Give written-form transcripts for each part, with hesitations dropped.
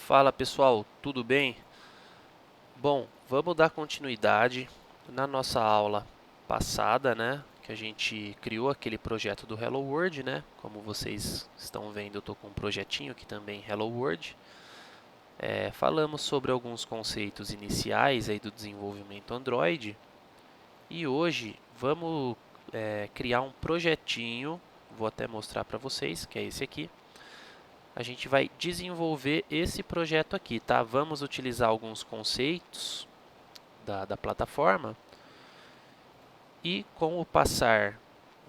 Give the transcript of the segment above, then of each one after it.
Fala pessoal, tudo bem? Bom, vamos dar continuidade na nossa aula passada, né? Que a gente criou aquele projeto do Hello World, né? Como vocês estão vendo, eu estou com um projetinho aqui também, Hello World. Falamos sobre alguns conceitos iniciais aí do desenvolvimento Android e hoje vamos criar um projetinho, vou até mostrar para vocês, que é esse aqui. A gente vai desenvolver esse projeto aqui, tá? Vamos utilizar alguns conceitos da plataforma e com o passar,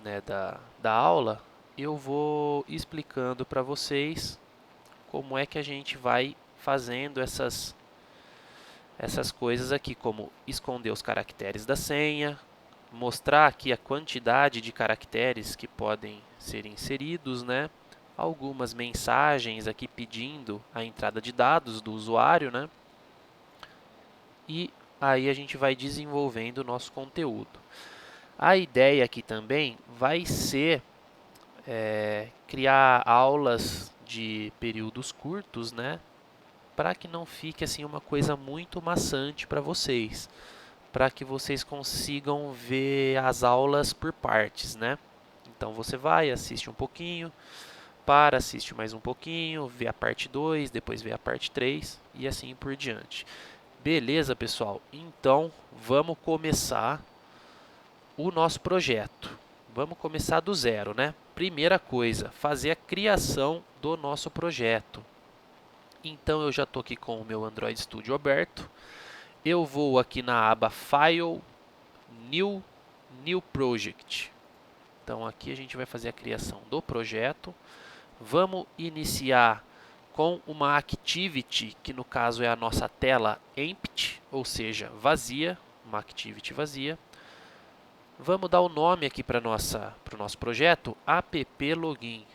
né, da aula, eu vou explicando para vocês como é que a gente vai fazendo essas coisas aqui, como esconder os caracteres da senha, mostrar aqui a quantidade de caracteres que podem ser inseridos, né? Algumas mensagens aqui pedindo a entrada de dados do usuário, né? E aí a gente vai desenvolvendo o nosso conteúdo. A ideia aqui também vai ser criar aulas de períodos curtos, né? Para que não fique assim uma coisa muito maçante para vocês, para que vocês consigam ver as aulas por partes, né? Então você vai, assiste um pouquinho, assiste mais um pouquinho, vê a parte 2, depois vê a parte 3 e assim por diante. Beleza, pessoal? Então, vamos começar o nosso projeto. Vamos começar do zero, né? Primeira coisa, fazer a criação do nosso projeto. Então, eu já estou aqui com o meu Android Studio aberto. Eu vou aqui na aba File, New Project. Então, aqui a gente vai fazer a criação do projeto. Vamos iniciar com uma activity, que no caso é a nossa tela empty, ou seja, vazia, uma activity vazia. Vamos dar o nome aqui para o nosso projeto, app login.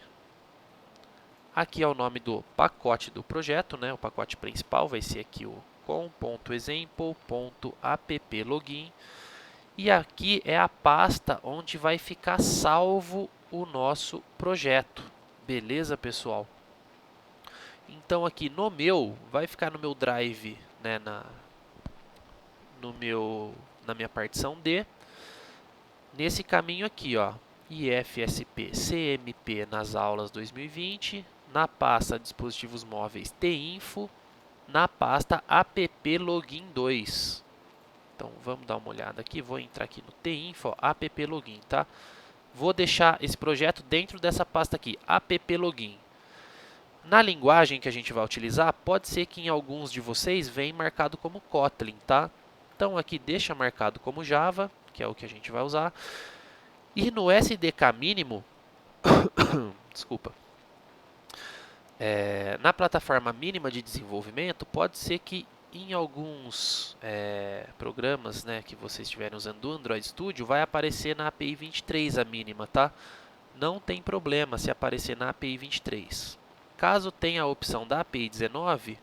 Aqui é o nome do pacote do projeto, né? O pacote principal vai ser aqui o com.example.app-login. E aqui é a pasta onde vai ficar salvo o nosso projeto. Beleza, pessoal? Então aqui no meu, vai ficar no meu drive, né, na minha partição D. Nesse caminho aqui, ó, IFSP CMP nas aulas 2020, na pasta dispositivos móveis TInfo, na pasta app login 2. Então vamos dar uma olhada aqui, vou entrar aqui no TInfo, ó, app login, tá? Vou deixar esse projeto dentro dessa pasta aqui, app login. Na linguagem que a gente vai utilizar, pode ser que em alguns de vocês venha marcado como Kotlin, tá? Então aqui deixa marcado como Java, que é o que a gente vai usar. E no SDK mínimo, desculpa, na plataforma mínima de desenvolvimento, pode ser que em alguns programas, né, que vocês estiverem usando do Android Studio, vai aparecer na API 23 a mínima, tá? Não tem problema se aparecer na API 23. Caso tenha a opção da API 19,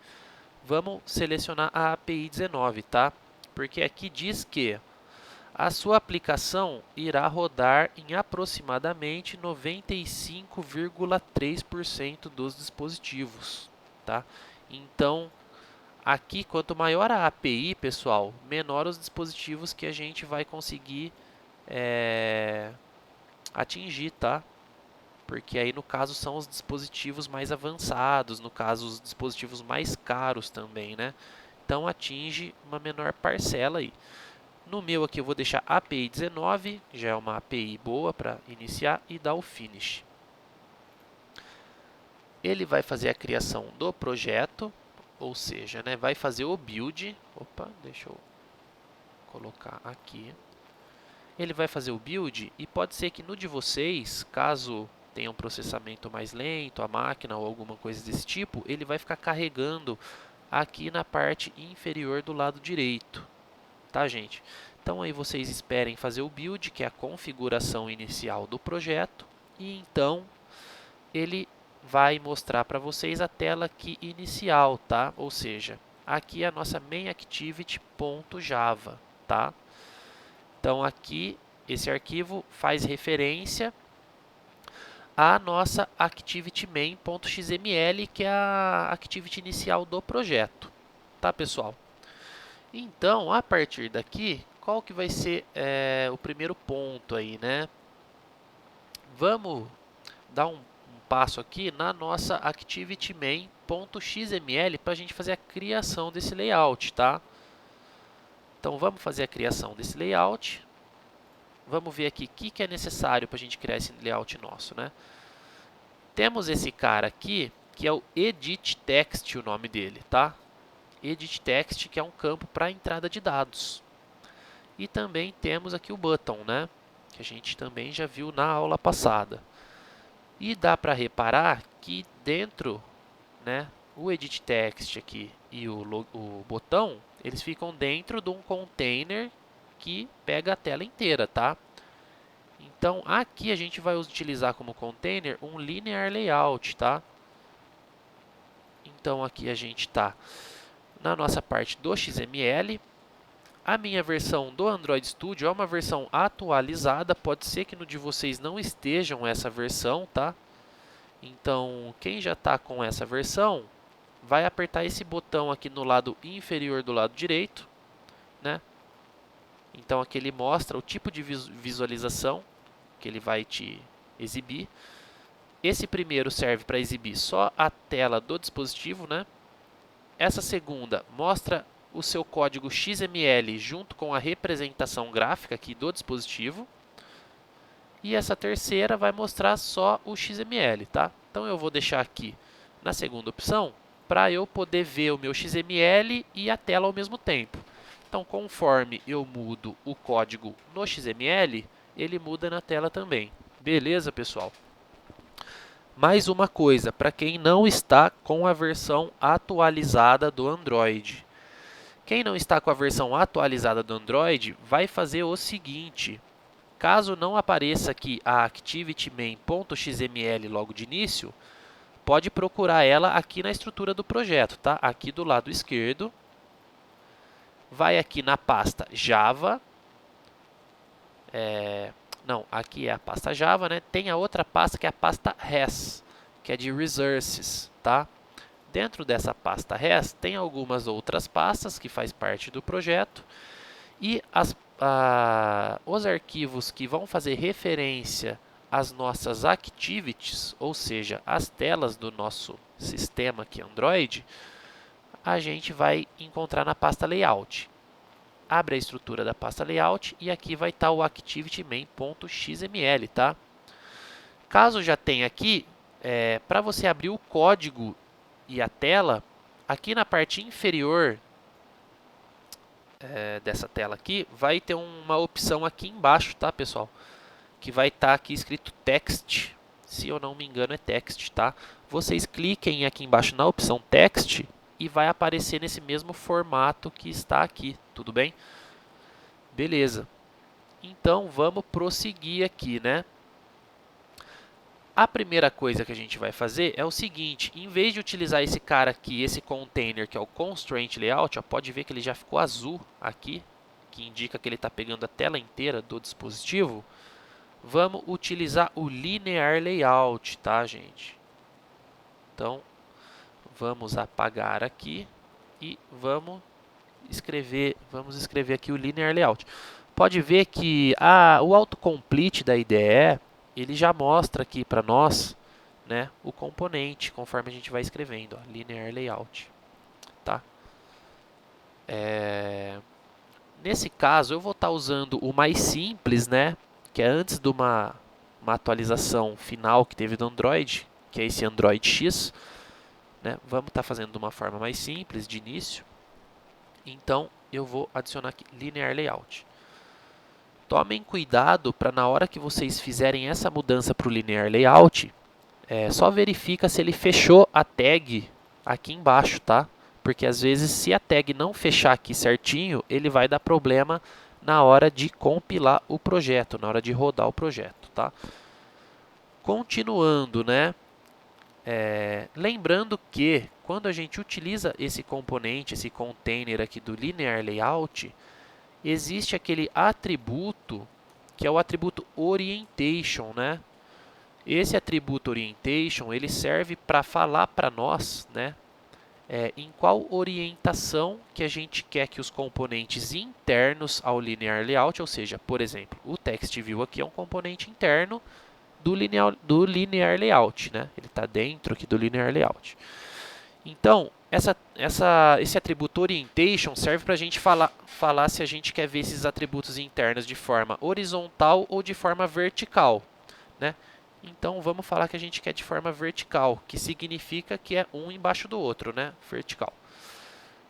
vamos selecionar a API 19, tá? Porque aqui diz que a sua aplicação irá rodar em aproximadamente 95,3% dos dispositivos, tá? Então, aqui, quanto maior a API, pessoal, menor os dispositivos que a gente vai conseguir atingir, tá? Porque aí, no caso, são os dispositivos mais avançados, no caso, os dispositivos mais caros também, né? Então, atinge uma menor parcela aí. No meu aqui eu vou deixar API 19, já é uma API boa para iniciar, e dar o Finish. Ele vai fazer a criação do projeto, ou seja, né, vai fazer o build. Opa, deixa eu colocar aqui. Ele vai fazer o build e pode ser que no de vocês, caso tenha um processamento mais lento, a máquina ou alguma coisa desse tipo, ele vai ficar carregando aqui na parte inferior do lado direito, tá, gente? Então aí vocês esperem fazer o build, que é a configuração inicial do projeto, e então ele vai mostrar para vocês a tela aqui inicial, tá? Ou seja, aqui é a nossa mainActivity.java, tá? Então aqui esse arquivo faz referência a nossa activity main.xml, que é a activity inicial do projeto, tá, pessoal? Então, a partir daqui, qual que vai ser o primeiro ponto aí, né? Vamos dar um passo aqui na nossa activity main.xml para a gente fazer a criação desse layout, tá? Então, vamos fazer a criação desse layout. Vamos ver aqui o que é necessário para a gente criar esse layout nosso, né? Temos esse cara aqui, que é o edit text, o nome dele, tá? Edit text, que é um campo para entrada de dados. E também temos aqui o button, né? Que a gente também já viu na aula passada. E dá para reparar que dentro, né, o edit text aqui e o botão, eles ficam dentro de um container que pega a tela inteira, tá? Então, aqui a gente vai utilizar como container um linear layout, tá? Então, aqui a gente está na nossa parte do XML. A minha versão do Android Studio é uma versão atualizada, pode ser que no de vocês não estejam essa versão, tá? Então, quem já está com essa versão, vai apertar esse botão aqui no lado inferior do lado direito, né? Então, aqui ele mostra o tipo de visualização que ele vai te exibir. Esse primeiro serve para exibir só a tela do dispositivo, né? Essa segunda mostra o seu código XML junto com a representação gráfica aqui do dispositivo. E essa terceira vai mostrar só o XML, tá? Então eu vou deixar aqui na segunda opção para eu poder ver o meu XML e a tela ao mesmo tempo. Então, conforme eu mudo o código no XML, ele muda na tela também. Beleza, pessoal? Mais uma coisa, para quem não está com a versão atualizada do Android. Quem não está com a versão atualizada do Android, vai fazer o seguinte. Caso não apareça aqui a activity main.xml logo de início, pode procurar ela aqui na estrutura do projeto, tá? Aqui do lado esquerdo. Vai aqui na pasta Java. Não, aqui é a pasta Java, né? Tem a outra pasta que é a pasta Res, que é de Resources, tá? Dentro dessa pasta Res tem algumas outras pastas que faz parte do projeto e os arquivos que vão fazer referência às nossas activities, ou seja, as telas do nosso sistema aqui Android, a gente vai encontrar na pasta Layout. Abre a estrutura da pasta Layout e aqui vai estar o activity main.xml, tá? Caso já tenha aqui, para você abrir o código e a tela, aqui na parte inferior dessa tela aqui, vai ter uma opção aqui embaixo, tá, pessoal? Que vai estar aqui escrito Text, se eu não me engano é Text, tá? Vocês cliquem aqui embaixo na opção Text e vai aparecer nesse mesmo formato que está aqui, tudo bem? Beleza. Então, vamos prosseguir aqui, né? A primeira coisa que a gente vai fazer é o seguinte, em vez de utilizar esse cara aqui, esse container, que é o Constraint Layout, ó, pode ver que ele já ficou azul aqui, que indica que ele está pegando a tela inteira do dispositivo. Vamos utilizar o Linear Layout, tá, gente? Então, vamos apagar aqui e vamos escrever aqui o Linear Layout. Pode ver que o autocomplete da IDE, ele já mostra aqui para nós, né, o componente, conforme a gente vai escrevendo, ó, Linear Layout. Tá? Nesse caso, eu vou estar usando o mais simples, né, que é antes de uma atualização final que teve do Android, que é esse Android X. Né? Vamos estar fazendo de uma forma mais simples, de início. Então, eu vou adicionar aqui Linear Layout. Tomem cuidado para na hora que vocês fizerem essa mudança para o Linear Layout, só verifica se ele fechou a tag aqui embaixo, tá? Porque às vezes se a tag não fechar aqui certinho, ele vai dar problema na hora de compilar o projeto, na hora de rodar o projeto, tá? Continuando, né? Lembrando que quando a gente utiliza esse componente, esse container aqui do Linear Layout, existe aquele atributo que é o atributo Orientation, né? Esse atributo orientation ele serve para falar para nós, né, em qual orientação que a gente quer que os componentes internos ao linear layout, ou seja, por exemplo, o text view aqui é um componente interno do linear layout, né? Ele está dentro aqui do linear layout. Então, esse atributo orientation serve para a gente falar se a gente quer ver esses atributos internos de forma horizontal ou de forma vertical, né? Então, vamos falar que a gente quer de forma vertical, que significa que é um embaixo do outro, né? Vertical.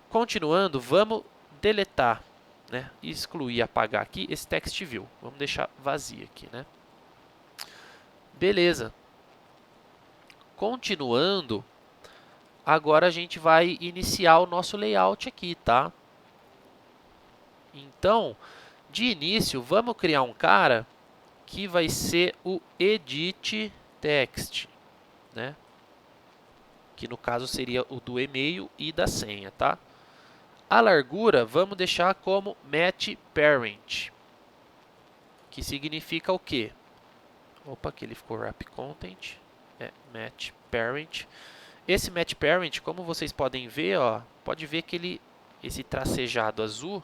Continuando, vamos deletar, né? Excluir, apagar aqui esse text view. Vamos deixar vazio aqui, né? Beleza. Continuando, agora a gente vai iniciar o nosso layout aqui, tá? Então, de início, vamos criar um cara que vai ser o edit text, né? Que no caso seria o do e-mail e da senha, tá? A largura vamos deixar como match parent, que significa o quê? Opa, aqui ele ficou wrap content, match parent. Esse match parent, como vocês podem ver, ó, pode ver que esse tracejado azul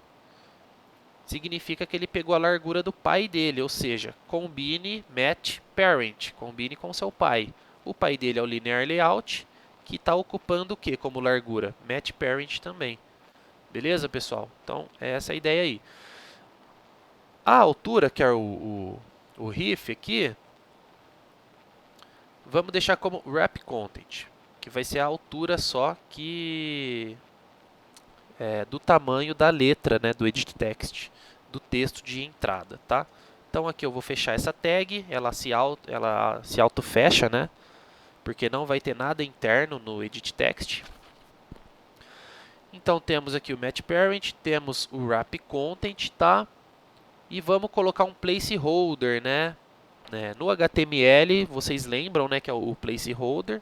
significa que ele pegou a largura do pai dele, ou seja, combine match parent, combine com seu pai. O pai dele é o linear layout, que está ocupando o que como largura? Match parent também. Beleza, pessoal? Então, é essa a ideia aí. A altura, que é o ref aqui, vamos deixar como wrap content, que vai ser a altura só que do tamanho da letra, né, do edit text, do texto de entrada, tá? Então aqui eu vou fechar essa tag, ela se auto fecha, né? Porque não vai ter nada interno no edit text. Então temos aqui o match parent, temos o wrap content, tá? E vamos colocar um placeholder, né? No HTML, vocês lembram, né, que é o placeholder,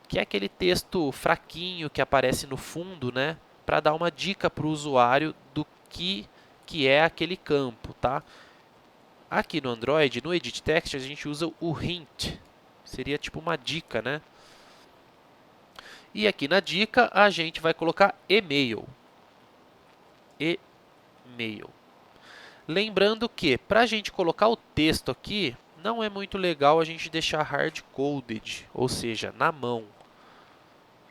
que é aquele texto fraquinho que aparece no fundo, né, para dar uma dica para o usuário do que é aquele campo, tá? Aqui no Android, no Edit Text, a gente usa o hint, seria tipo uma dica, né? E aqui na dica, a gente vai colocar e-mail. E-mail. Lembrando que, para a gente colocar o texto aqui, não é muito legal a gente deixar hard-coded, ou seja, na mão.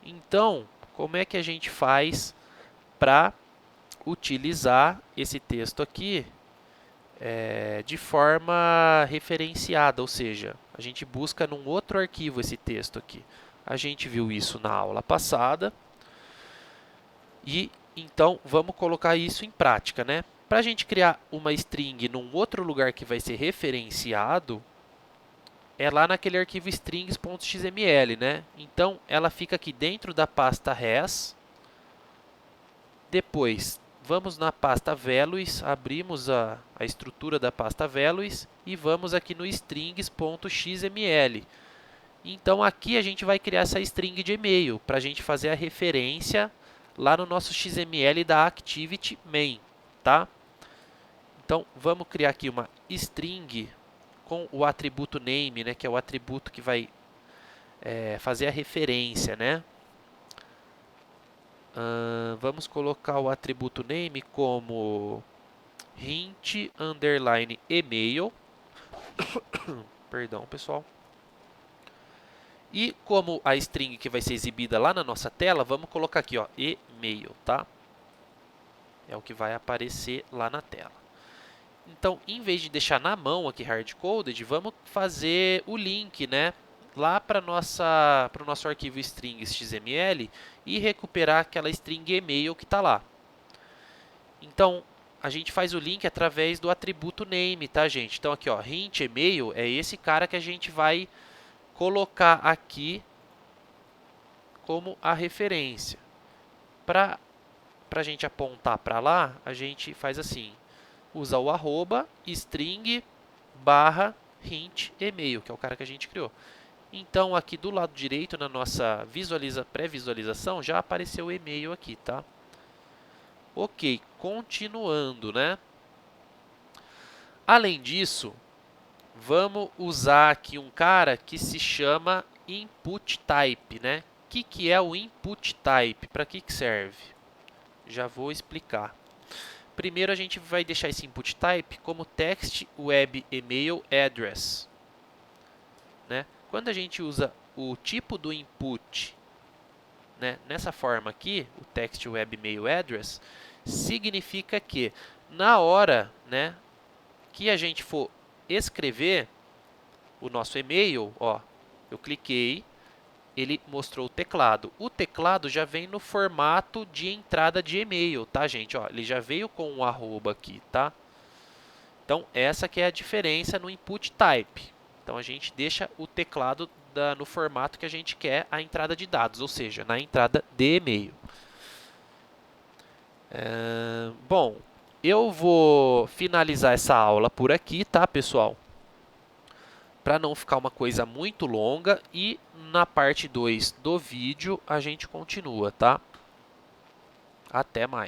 Então, como é que a gente faz para utilizar esse texto aqui de forma referenciada, ou seja, a gente busca num outro arquivo esse texto aqui. A gente viu isso na aula passada e então vamos colocar isso em prática, né? Para a gente criar uma string num outro lugar que vai ser referenciado, é lá naquele arquivo strings.xml, né? Então, ela fica aqui dentro da pasta res. Depois, vamos na pasta values, abrimos a estrutura da pasta values e vamos aqui no strings.xml. Então, aqui a gente vai criar essa string de e-mail para a gente fazer a referência lá no nosso XML da activity main, tá? Então, vamos criar aqui uma string com o atributo name, né, que é o atributo que vai fazer a referência, né? Vamos colocar o atributo name como hint underline email. Perdão, pessoal. E como a string que vai ser exibida lá na nossa tela, vamos colocar aqui, ó, e-mail, tá? É o que vai aparecer lá na tela. Então, em vez de deixar na mão aqui hard-coded, vamos fazer o link, né, lá para o nosso arquivo strings.xml e recuperar aquela string email que está lá. Então, a gente faz o link através do atributo name, tá, gente? Então, aqui, ó, hint email é esse cara que a gente vai colocar aqui como a referência. Para a gente apontar para lá, a gente faz assim, usa o arroba string barra hint email, que é o cara que a gente criou. Então, aqui do lado direito, na nossa pré-visualização, já apareceu o e-mail aqui, tá? Ok, continuando, né? Além disso, Vamos usar aqui um cara que se chama input type, né? O que é o input type? Para que serve? Já vou explicar. Primeiro a gente vai deixar esse input type como text web email address, né? Quando a gente usa o tipo do input, né, nessa forma aqui, o text web email address, significa que na hora, né, que a gente for escrever o nosso e-mail, ó, eu cliquei, ele mostrou o teclado. O teclado já vem no formato de entrada de e-mail, tá, gente? Ó, ele já veio com um arroba aqui, tá? Então, essa que é a diferença no input type. Então, a gente deixa o teclado no formato que a gente quer a entrada de dados, ou seja, na entrada de e-mail. Bom, eu vou finalizar essa aula por aqui, tá, pessoal? Para não ficar uma coisa muito longa, e na parte 2 do vídeo a gente continua, tá? Até mais.